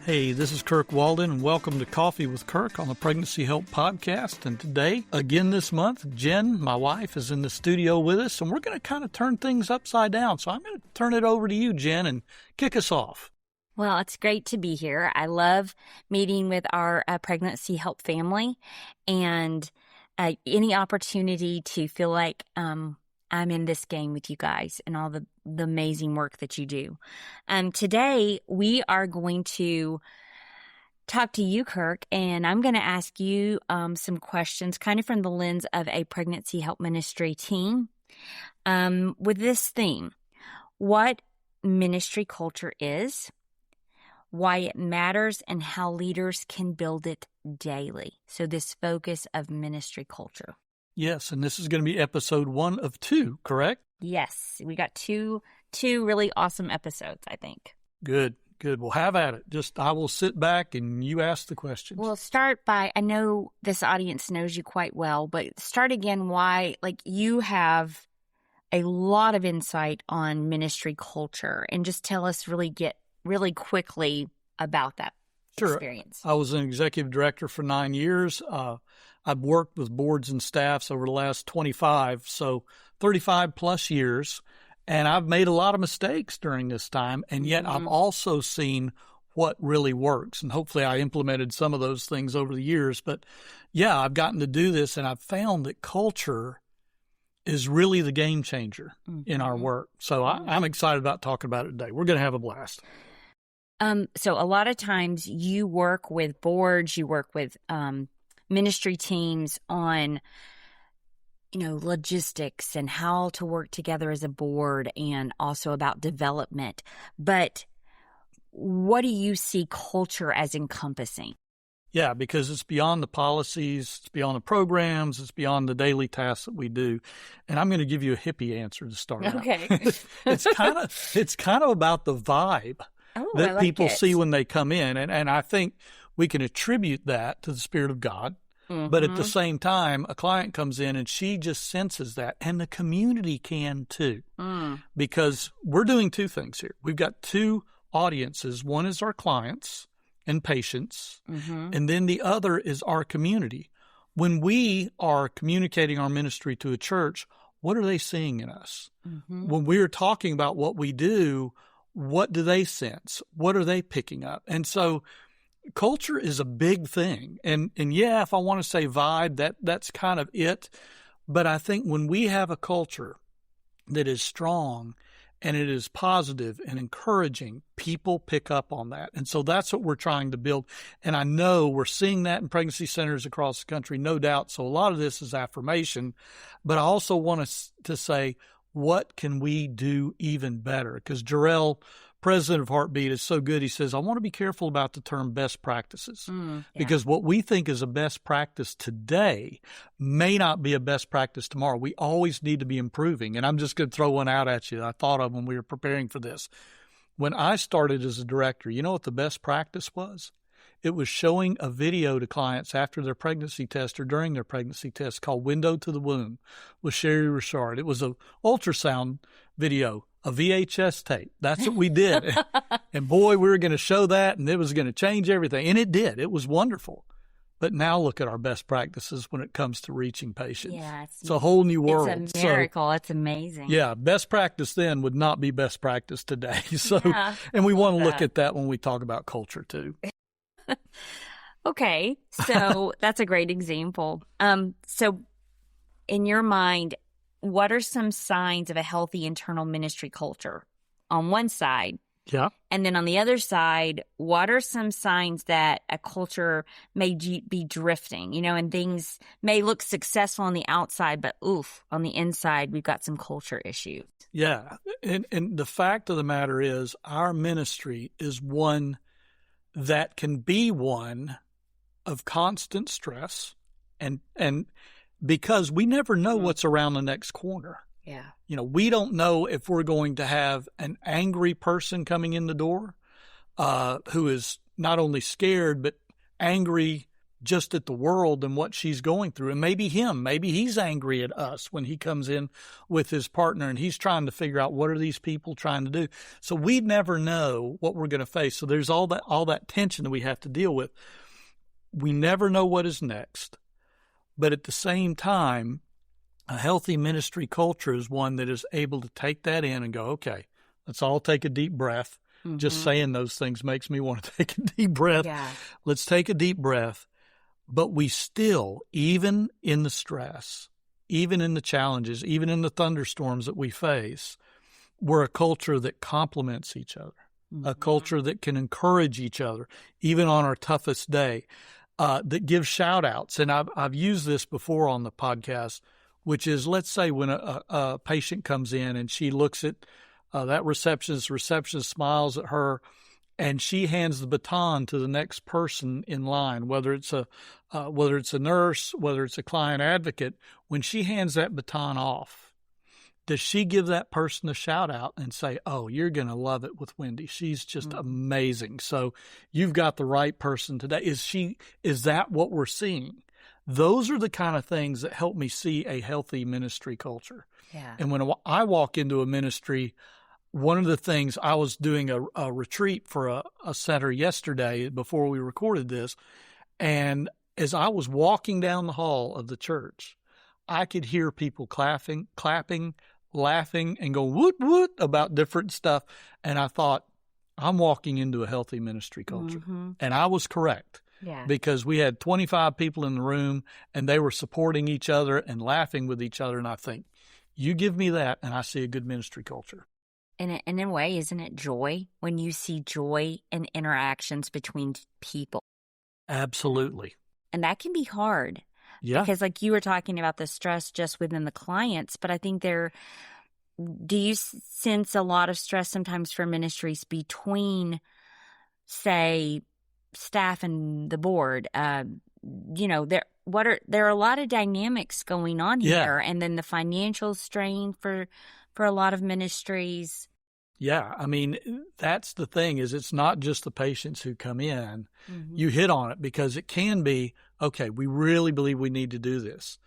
Hey, this is Kirk Walden, and welcome to Coffee with Kirk on the Pregnancy Help Podcast. And today, again this month, Jen, my wife, is in the studio with us, and we're going to kind of turn things upside down. So I'm going to turn it over to you, Jen, and kick us off. Well, it's great to be here. I love meeting with our Pregnancy Help family, and any opportunity to feel like I'm in this game with you guys and all the amazing work that you do. Today, we are going to talk to you, Kirk, and I'm going to ask you some questions kind of from the lens of a pregnancy help ministry team with this theme: what ministry culture is, why it matters, and how leaders can build it daily. So this focus of ministry culture. Yes, and this is going to be episode 1 of 2, correct? Yes, we got two really awesome episodes, I think. Good. Well, have at it. I will sit back and you ask the questions. Well, start by, I know this audience knows you quite well, but start again why, you have a lot of insight on ministry culture, and just tell us really quickly about that experience. I was an executive director for 9 years. I've worked with boards and staffs over the last 25, so 35 plus years, and I've made a lot of mistakes during this time, and yet I've also seen what really works, and hopefully I implemented some of those things over the years. But yeah, I've gotten to do this, and I've found that culture is really the game changer in our work. So I'm excited about talking about it today. We're going to have a blast. So a lot of times you work with boards, you work with ministry teams on, logistics and how to work together as a board, and also about development. But what do you see culture as encompassing? Yeah, because it's beyond the policies, it's beyond the programs, it's beyond the daily tasks that we do. And I'm going to give you a hippie answer to start out. Okay. It's kind of about the vibe that people see when they come in. And I think we can attribute that to the Spirit of God. But at the same time, a client comes in and she just senses that, and the community can too, because we're doing two things here. We've got two audiences. One is our clients and patients, and then the other is our community. When we are communicating our ministry to a church, what are they seeing in us? When we're talking about what we do, what do they sense? What are they picking up? And so culture is a big thing. And yeah, if I want to say vibe, that's kind of it. But I think when we have a culture that is strong and it is positive and encouraging, people pick up on that. And so that's what we're trying to build. And I know we're seeing that in pregnancy centers across the country, no doubt. So a lot of this is affirmation. But I also want us to say, what can we do even better? Because Jarrell, president of Heartbeat, is so good. He says, I want to be careful about the term best practices, because what we think is a best practice today may not be a best practice tomorrow. We always need to be improving. And I'm just going to throw one out at you that I thought of when we were preparing for this. When I started as a director, you know what the best practice was? It was showing a video to clients after their pregnancy test or during their pregnancy test called Window to the Womb with Sherry Richard. It was an ultrasound video, a VHS tape. That's what we did. And boy, we were going to show that, and it was going to change everything. And it did. It was wonderful. But now look at our best practices when it comes to reaching patients. Yeah, it's a whole new world. It's a miracle. It's amazing. Yeah, best practice then would not be best practice today. And we want to look at that when we talk about culture too. Okay, so that's a great example. So in your mind, what are some signs of a healthy internal ministry culture on one side? Yeah. And then on the other side, what are some signs that a culture may be drifting, and things may look successful on the outside, but on the inside, we've got some culture issues. Yeah. And the fact of the matter is our ministry is one that can be one of constant stress, and because we never know what's around the next corner. Yeah. We don't know if we're going to have an angry person coming in the door who is not only scared, but angry just at the world and what she's going through. And maybe he's angry at us when he comes in with his partner and he's trying to figure out what are these people trying to do. So we never know what we're going to face. So there's all that tension that we have to deal with. We never know what is next. But at the same time, a healthy ministry culture is one that is able to take that in and go, okay, let's all take a deep breath. Mm-hmm. Just saying those things makes me want to take a deep breath. Yeah. Let's take a deep breath. But we still, even in the stress, even in the challenges, even in the thunderstorms that we face, we're a culture that complements each other, a culture that can encourage each other, even on our toughest day, that gives shout outs. And I've used this before on the podcast, which is, let's say when a patient comes in and she looks at that receptionist smiles at her, and she hands the baton to the next person in line, whether it's a nurse, whether it's a client advocate. When she hands that baton off, does she give that person a shout out and say, "Oh, you're going to love it with Wendy. She's just amazing. So you've got the right person today." Is that what we're seeing? Those are the kind of things that help me see a healthy ministry culture. Yeah. And when I walk into a ministry, one of the things, I was doing a retreat for a center yesterday before we recorded this, and as I was walking down the hall of the church, I could hear people clapping, laughing, and going woot woot about different stuff. And I thought, I'm walking into a healthy ministry culture. Mm-hmm. And I was correct. Yeah. Because we had 25 people in the room and they were supporting each other and laughing with each other. And I think, you give me that and I see a good ministry culture. And in a way, isn't it joy when you see joy in interactions between people? Absolutely. And that can be hard. Yeah. Because like you were talking about the stress just within the clients, but I think do you sense a lot of stress sometimes for ministries between, say, staff and the board? There are a lot of dynamics going on here, and then the financial strain for a lot of ministries. Yeah, I mean, that's the thing, is it's not just the patients who come in. Mm-hmm. You hit on it, because it can be, okay, we really believe we need to do this,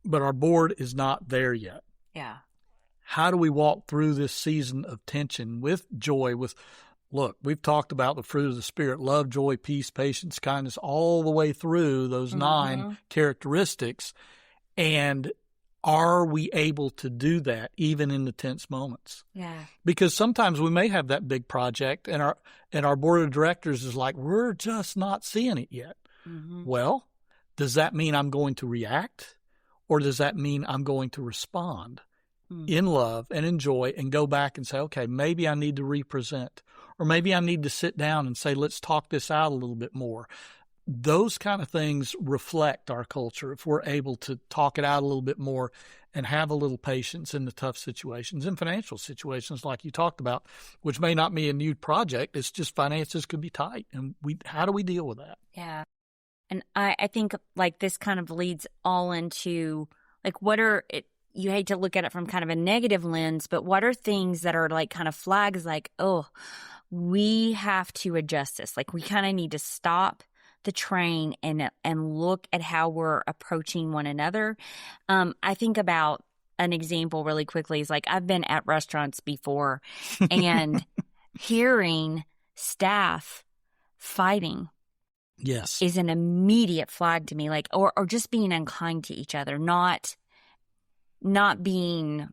but our board is not there yet. Yeah. How do we walk through this season of tension with joy, look, we've talked about the fruit of the Spirit, love, joy, peace, patience, kindness, all the way through those 9 characteristics. And are we able to do that even in the tense moments? Yeah. Because sometimes we may have that big project and our board of directors is like, we're just not seeing it yet. Mm-hmm. Well, does that mean I'm going to react, or does that mean I'm going to respond in love and in joy and go back and say, okay, maybe I need to represent, or maybe I need to sit down and say, let's talk this out a little bit more. Those kind of things reflect our culture if we're able to talk it out a little bit more and have a little patience in the tough situations and financial situations like you talked about, which may not be a new project. It's just finances could be tight. And how do we deal with that? Yeah. And I think like this kind of leads all into like you hate to look at it from kind of a negative lens, but what are things that are like kind of flags like, oh, we have to adjust this. Like we kind of need to stop the train and look at how we're approaching one another. I think about an example really quickly is like I've been at restaurants before and hearing staff fighting. Yes. Is an immediate flag to me, like, or just being unkind to each other, not being,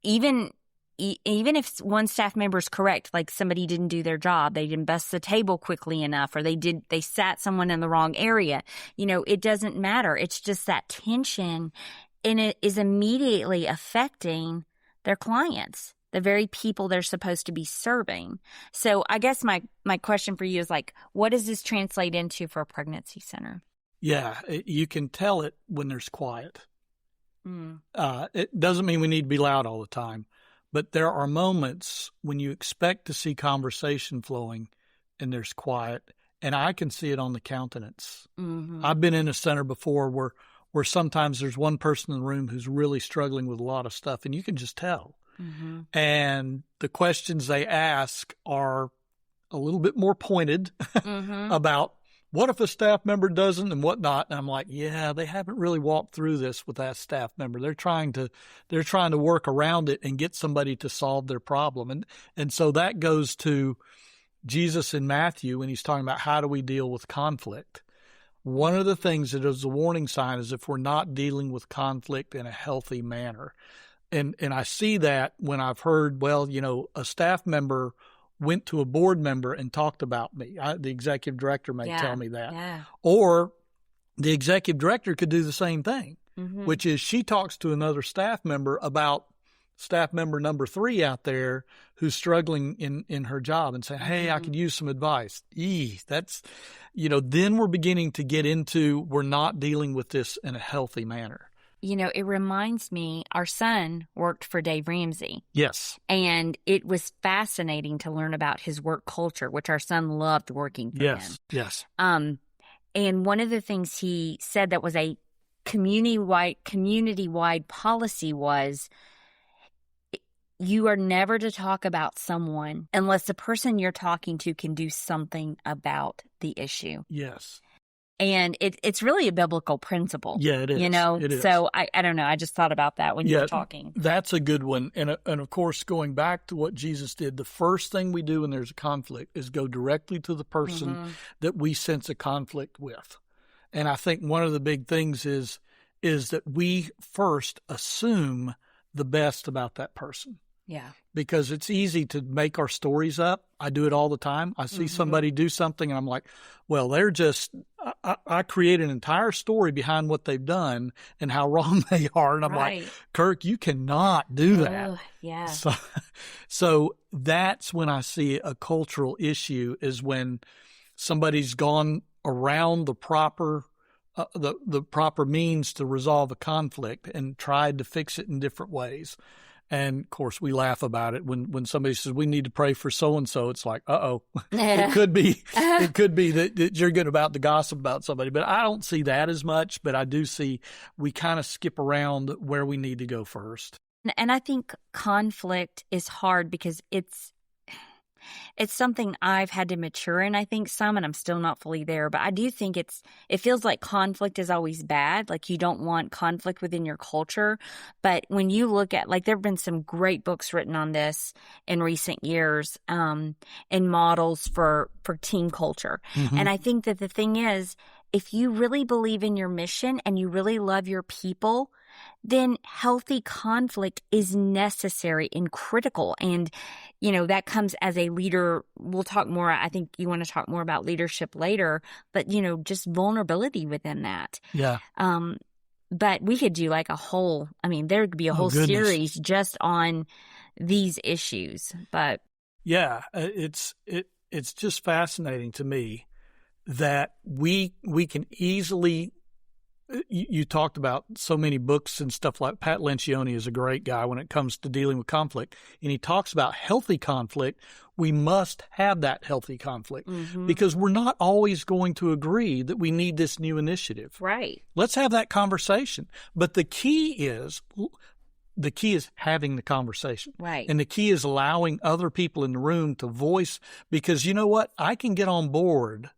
even if one staff member is correct, like somebody didn't do their job, they didn't bust the table quickly enough, or they sat someone in the wrong area, it doesn't matter. It's just that tension, and it is immediately affecting their clients, the very people they're supposed to be serving. So I guess my question for you is like, what does this translate into for a pregnancy center? Yeah, you can tell it when there's quiet. It doesn't mean we need to be loud all the time, but there are moments when you expect to see conversation flowing and there's quiet, and I can see it on the countenance. Mm-hmm. I've been in a center before where sometimes there's one person in the room who's really struggling with a lot of stuff, and you can just tell. Mm-hmm. And the questions they ask are a little bit more pointed about what if a staff member doesn't and whatnot? And I'm like, yeah, they haven't really walked through this with that staff member. They're trying to work around it and get somebody to solve their problem. And so that goes to Jesus in Matthew when he's talking about how do we deal with conflict. One of the things that is a warning sign is if we're not dealing with conflict in a healthy manner. And I see that when I've heard, well, a staff member went to a board member and talked about me. The executive director may tell me that. Yeah. Or the executive director could do the same thing, which is she talks to another staff member about staff member number 3 out there who's struggling in her job and say, hey, I could use some advice. That's, then we're beginning to get into, we're not dealing with this in a healthy manner. It reminds me, our son worked for Dave Ramsey. Yes. And it was fascinating to learn about his work culture, which our son loved working for him. Yes. And one of the things he said that was a community-wide policy was, you are never to talk about someone unless the person you're talking to can do something about the issue. Yes. And it's really a biblical principle. Yeah, it is. It is. So I don't know. I just thought about that when you were talking. That's a good one. And of course, going back to what Jesus did, the first thing we do when there's a conflict is go directly to the person that we sense a conflict with. And I think one of the big things is that we first assume the best about that person. Yeah. Because it's easy to make our stories up. I do it all the time. I see somebody do something and I'm like, well, I create an entire story behind what they've done and how wrong they are. And I'm like, Kirk, you cannot do that. Yeah. So that's when I see a cultural issue, is when somebody's gone around the proper means to resolve a conflict and tried to fix it in different ways. And of course, we laugh about it when somebody says we need to pray for so and so. It's like, it could be that you're good about to gossip about somebody, but I don't see that as much. But I do see we kind of skip around where we need to go first. And I think conflict is hard because it's something I've had to mature in, I think, some, and I'm still not fully there. But I do think it feels like conflict is always bad. Like, you don't want conflict within your culture. But when you look at, there have been some great books written on this in recent years, and models for team culture. And I think that the thing is, if you really believe in your mission and you really love your people, then healthy conflict is necessary and critical. And, that comes as a leader. We'll talk more. I think you want to talk more about leadership later, but, just vulnerability within that. Yeah. But we could do there could be a whole series just on these issues. But yeah, it's just fascinating to me that we can easily. You talked about so many books and stuff like Pat Lencioni is a great guy when it comes to dealing with conflict. And he talks about healthy conflict. We must have that healthy conflict because we're not always going to agree that we need this new initiative. Right. Let's have that conversation. But the key is having the conversation. Right. And the key is allowing other people in the room to voice, because you know what? I can get on board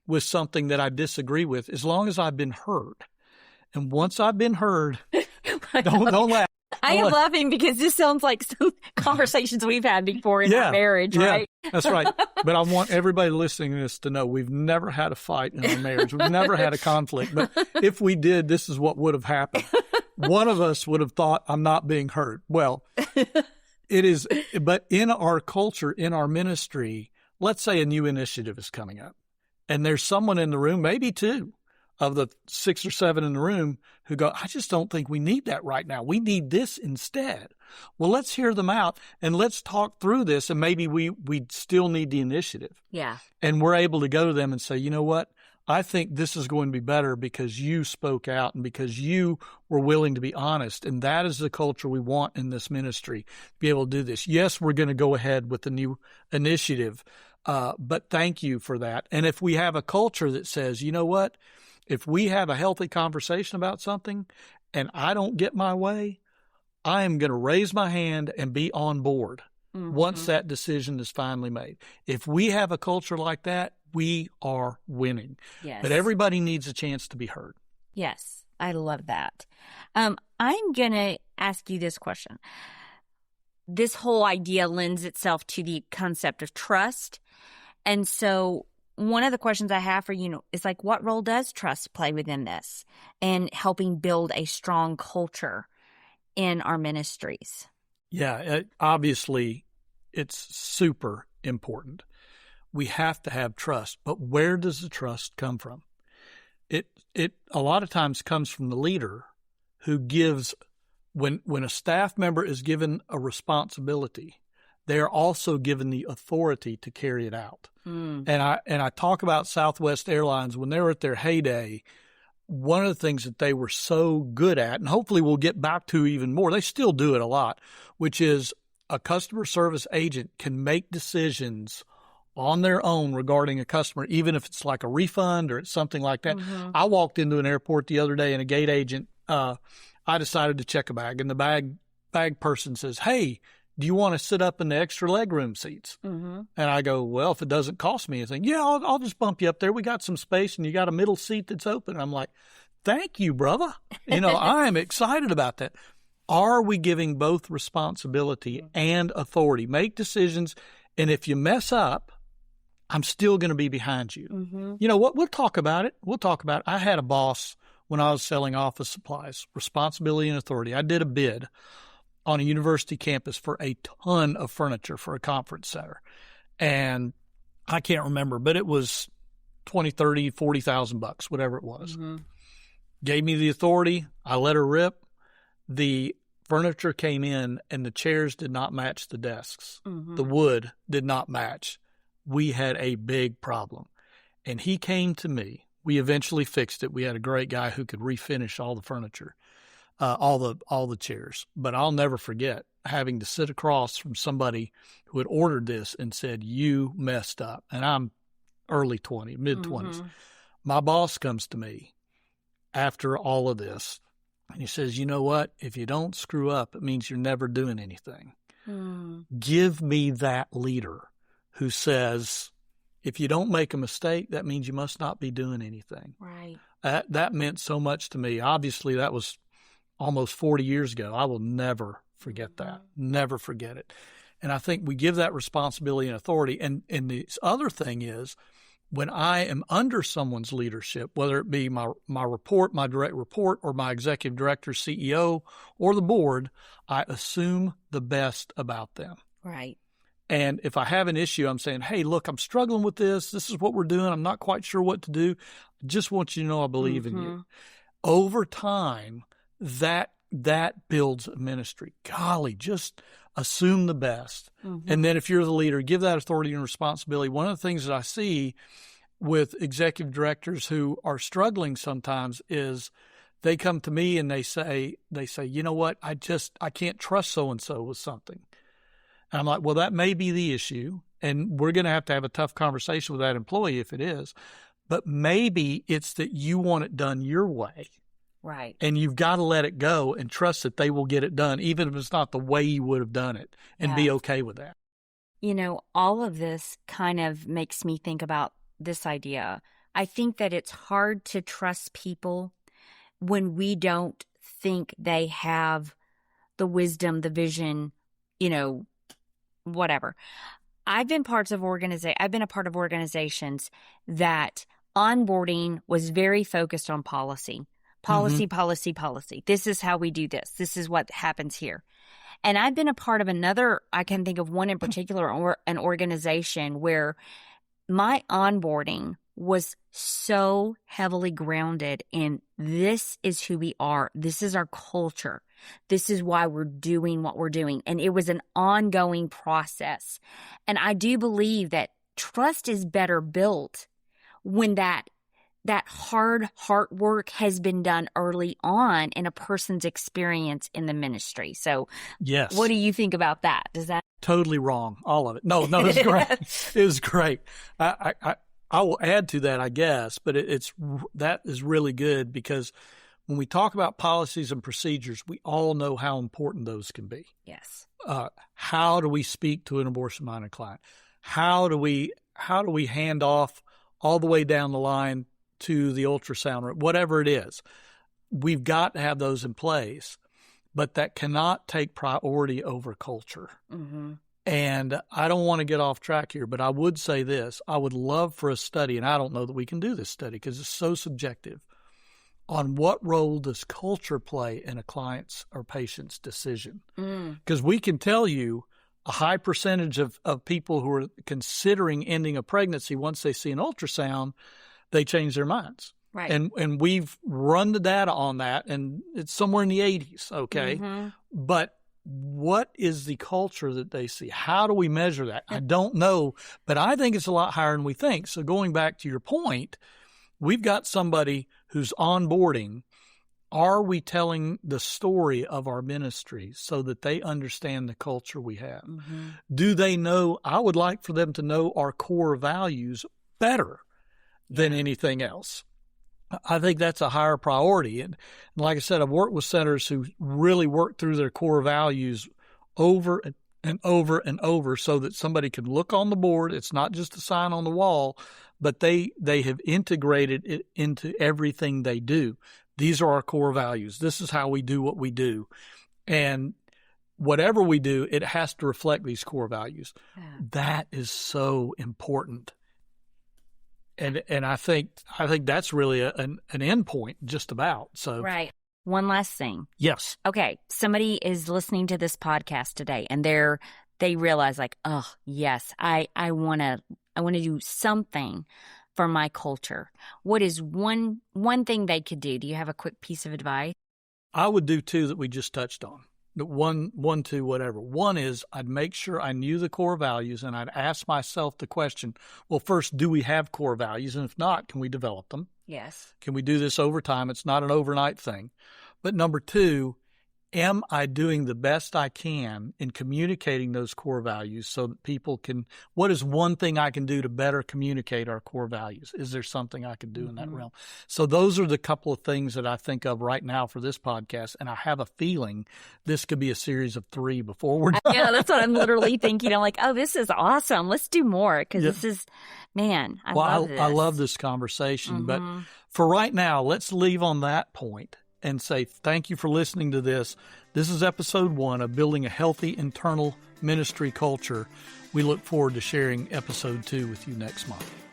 with something that I disagree with as long as I've been heard. And once I've been heard, don't laugh. I am laughing because this sounds like some conversations we've had before in our marriage, right? That's right. But I want everybody listening to this to know we've never had a fight in our marriage. We've never had a conflict. But if we did, this is what would have happened. One of us would have thought, I'm not being heard. Well, it is. But in our culture, in our ministry, let's say a new initiative is coming up. And there's someone in the room, maybe 2 of the 6 or 7 in the room, who go, I just don't think we need that right now. We need this instead. Well, let's hear them out and let's talk through this. And maybe we still need the initiative. Yeah. And we're able to go to them and say, you know what? I think this is going to be better because you spoke out and because you were willing to be honest. And that is the culture we want in this ministry, to be able to do this. Yes, we're going to go ahead with the new initiative, but thank you for that. And if we have a culture that says, you know what? If we have a healthy conversation about something and I don't get my way, I am going to raise my hand and be on board once that decision is finally made. If we have a culture like that, we are winning. Yes. But everybody needs a chance to be heard. Yes. I love that. I'm going to ask you this question. This whole idea lends itself to the concept of trust. And so one of the questions I have for you is like, what role does trust play within this and helping build a strong culture in our ministries? Yeah, obviously it's super important. We have to have trust, but where does the trust come from? It a lot of times comes from the leader who gives, when a staff member is given a responsibility, they are also given the authority to carry it out. And I talk about Southwest Airlines when they were at their heyday. One of the things that they were so good at, and hopefully we'll get back to even more, they still do it a lot, which is a customer service agent can make decisions on their own regarding a customer, even if it's like a refund or it's something like that. Mm-hmm. I walked into an airport the other day and a gate agent, I decided to check a bag, and the bag person says, "Hey, do you want to sit up in the extra legroom seats?" Mm-hmm. And I go, "Well, if it doesn't cost me anything, yeah, I'll just bump you up there. We got some space and you got a middle seat that's open." And I'm like, "Thank you, brother." I am excited about that. Are we giving both responsibility and authority? Make decisions. And if you mess up, I'm still going to be behind you. Mm-hmm. You know what? We'll talk about it. I had a boss when I was selling office supplies, responsibility and authority. I did a bid on a university campus for a ton of furniture for a conference center. And I can't remember, but it was $20,000, $30,000, $40,000, whatever it was. Mm-hmm. Gave me the authority. I let her rip. The furniture came in and the chairs did not match the desks. Mm-hmm. The wood did not match. We had a big problem. And he came to me. We eventually fixed it. We had a great guy who could refinish all the furniture, all the chairs. But I'll never forget having to sit across from somebody who had ordered this and said, "You messed up." And I'm early 20s, mid-20s. Mm-hmm. My boss comes to me after all of this, and he says, "You know what? If you don't screw up, it means you're never doing anything." Give me that leader who says, if you don't make a mistake, that means you must not be doing anything. Right. That meant so much to me. Obviously, that was almost 40 years ago. I will never forget that. Never forget it. And I think we give that responsibility and authority. And the other thing is, when I am under someone's leadership, whether it be my direct report, or my executive director, CEO, or the board, I assume the best about them. Right. And if I have an issue, I'm saying, "Hey, look, I'm struggling with this. This is what we're doing. I'm not quite sure what to do. I just want you to know I believe in you." Over time, that builds a ministry. Golly, just assume the best. Mm-hmm. And then if you're the leader, give that authority and responsibility. One of the things that I see with executive directors who are struggling sometimes is they come to me and they say, "You know what? I can't trust so-and-so with something." And I'm like, "Well, that may be the issue, and we're going to have a tough conversation with that employee if it is. But maybe it's that you want it done your way." Right. And you've got to let it go and trust that they will get it done, even if it's not the way you would have done it, and be okay with that. All of this kind of makes me think about this idea. I think that it's hard to trust people when we don't think they have the wisdom, the vision, whatever. I've been a part of organizations that onboarding was very focused on policy. Policy. This is how we do this. This is what happens here. And I've been a part of I can think of one in particular, or an organization where my onboarding was so heavily grounded in, this is who we are. This is our culture. This is why we're doing what we're doing. And it was an ongoing process. And I do believe that trust is better built when that hard heart work has been done early on in a person's experience in the ministry. So yes. What do you think about that? Does that? Totally wrong. All of it. No, it's great. It was great. I will add to that, I guess, but that is really good, because when we talk about policies and procedures, we all know how important those can be. Yes. How do we speak to an abortion-minded client? How do we hand off all the way down the line to the ultrasound, whatever it is. We've got to have those in place, but that cannot take priority over culture. Mm-hmm. And I don't want to get off track here, but I would say this. I would love for a study, and I don't know that we can do this study because it's so subjective, on what role does culture play in a client's or patient's decision. Because we can tell you a high percentage of people who are considering ending a pregnancy, once they see an ultrasound, they change their minds. Right. And we've run the data on that, and it's somewhere in the 80s, okay? Mm-hmm. But what is the culture that they see? How do we measure that? I don't know, but I think it's a lot higher than we think. So going back to your point, we've got somebody who's onboarding. Are we telling the story of our ministry so that they understand the culture we have? Mm-hmm. Do they know? I would like for them to know our core values better than anything else. I think that's a higher priority. And like I said, I've worked with centers who really work through their core values over and over and over so that somebody can look on the board. It's not just a sign on the wall, but they have integrated it into everything they do. These are our core values. This is how we do what we do. And whatever we do, it has to reflect these core values. Yeah. That is so important. And I think that's really an end point, just about. So right. One last thing. Yes. Okay. Somebody is listening to this podcast today, and they realize, like, oh yes, I want to do something for my culture. What is one thing they could do? Do you have a quick piece of advice? I would do two that we just touched on. Two, whatever. One is I'd make sure I knew the core values, and I'd ask myself the question, well, first, do we have core values? And if not, can we develop them? Yes. Can we do this over time? It's not an overnight thing. But number two, am I doing the best I can in communicating those core values so that people can, what is one thing I can do to better communicate our core values? Is there something I can do in that realm? So those are the couple of things that I think of right now for this podcast. And I have a feeling this could be a series of 3 before we're done. Yeah, that's what I'm literally thinking. I'm like, oh, this is awesome. Let's do more because this is, man, I love this. I love this conversation. But for right now, let's leave on that point and say thank you for listening to this. This is episode 1 of Building a Healthy Internal Ministry Culture. We look forward to sharing episode 2 with you next month.